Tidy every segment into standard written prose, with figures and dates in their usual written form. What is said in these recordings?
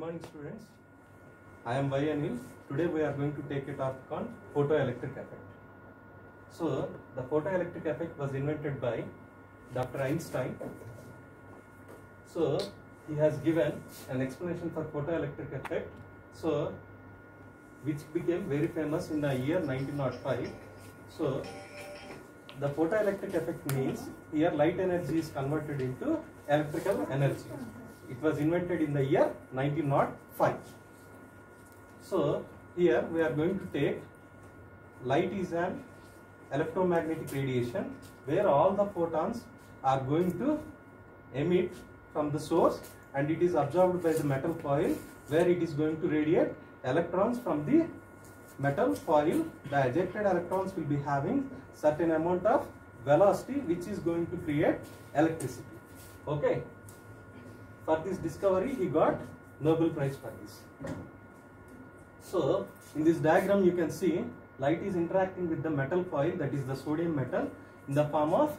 morning students. I am Y. Anil. Today we are going to take a topic on photoelectric effect. So the photoelectric effect was invented by Dr. Einstein. So he has given an explanation for photoelectric effect. So which became very famous in the year 1905. So the photoelectric effect means here light energy is converted into electrical energy. It was invented in the year 1905. So here we are going to take light is an electromagnetic radiation where all the photons are going to emit from the source and it is absorbed by the metal foil where it is going to radiate electrons from the metal foil. The ejected electrons will be having certain amount of velocity which is going to create electricity. Okay. For this discovery he got Nobel Prize for this. So in this diagram you can see light is interacting with the metal foil, that is the sodium metal, in the form of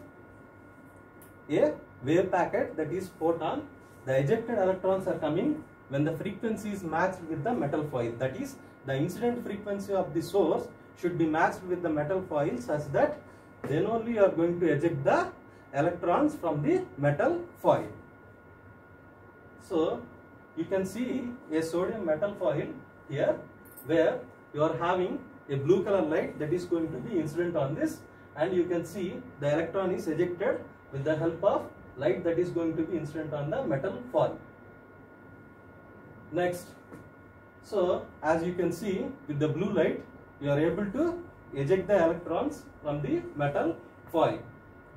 a wave packet, that is photon. The ejected electrons are coming when the frequency is matched with the metal foil, that is the incident frequency of the source should be matched with the metal foil such that then only you are going to eject the electrons from the metal foil. So you can see a sodium metal foil here where you are having a blue color light that is going to be incident on this, and you can see the electron is ejected with the help of light that is going to be incident on the metal foil. Next, so as you can see with the blue light you are able to eject the electrons from the metal foil,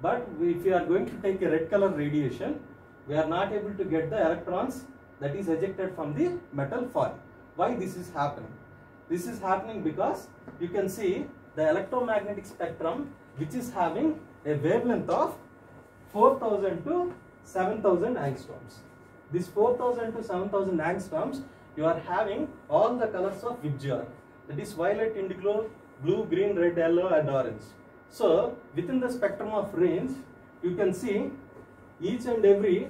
but if you are going to take a red color radiation we are not able to get the electrons that is ejected from the metal foil. Why this is happening? This is happening because you can see the electromagnetic spectrum which is having a wavelength of 4000 to 7000 angstroms. This 4000 to 7000 angstroms you are having all the colors of VIBGYOR, that is violet, indigo, blue, green, red, yellow and orange. So within the spectrum of range you can see each and every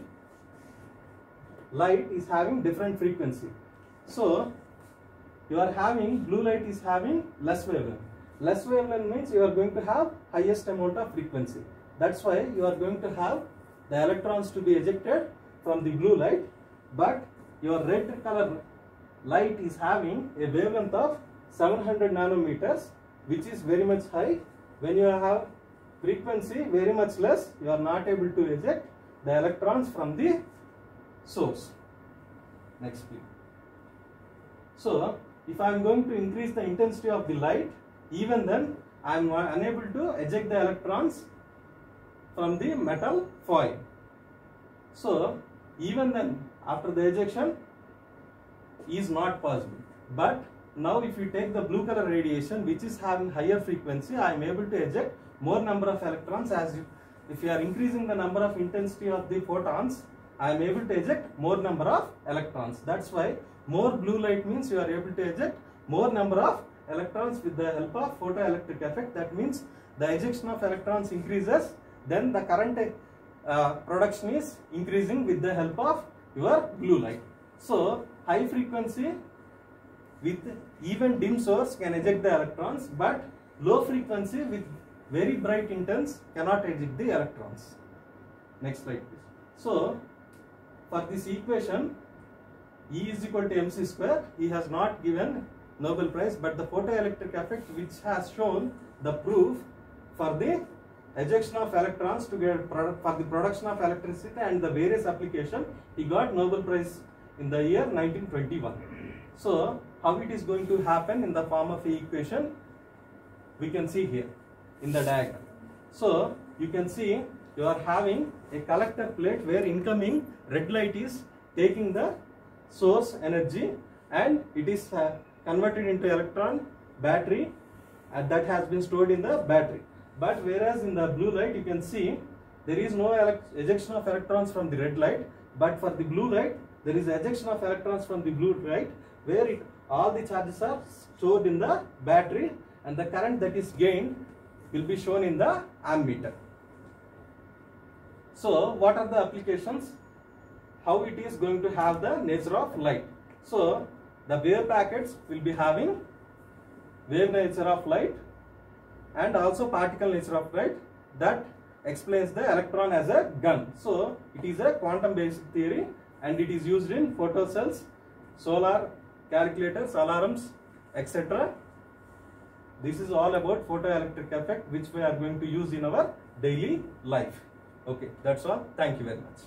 light is having different frequency. So you are having blue light is having less wavelength. Less wavelength means you are going to have highest amount of frequency. That's why you are going to have the electrons to be ejected from the blue light, but your red color light is having a wavelength of 700 nanometers, which is very much high. When you have frequency very much less, you are not able to eject the electrons from the source. Next please. So if I am going to increase the intensity of the light, even then I am unable to eject the electrons from the metal foil. So even then after the ejection is not possible. But now if you take the blue color radiation which is having higher frequency, I am able to eject more number of electrons. If you are increasing the number of intensity of the photons, I am able to eject more number of electrons. That's why more blue light means you are able to eject more number of electrons with the help of photoelectric effect. That means the ejection of electrons increases, then the current production is increasing with the help of your blue light. So high frequency with even dim source can eject the electrons, but low frequency with very bright intense cannot eject the electrons. Next slide please. So for this equation E is equal to mc square, he has not given Nobel Prize, but the photoelectric effect which has shown the proof for the ejection of electrons to get for the production of electricity and the various application, he got Nobel Prize in the year 1921. So how it is going to happen in the form of a equation we can see here in the diagram. So you can see you are having a collector plate where incoming red light is taking the source energy and it is converted into electron battery and that has been stored in the battery. But whereas in the blue light you can see there is no ejection of electrons from the red light, but for the blue light there is ejection of electrons from the blue light where all the charges are stored in the battery and the current that is gained will be shown in the ammeter. So what are the applications? How it is going to have the nature of light? So the wave packets will be having wave nature of light and also particle nature of light. That explains the electron as a gun. So it is a quantum based theory and it is used in photocells, solar calculators, alarms, etc. This is all about photoelectric effect which we are going to use in our daily life. Okay, that's all. Thank you very much.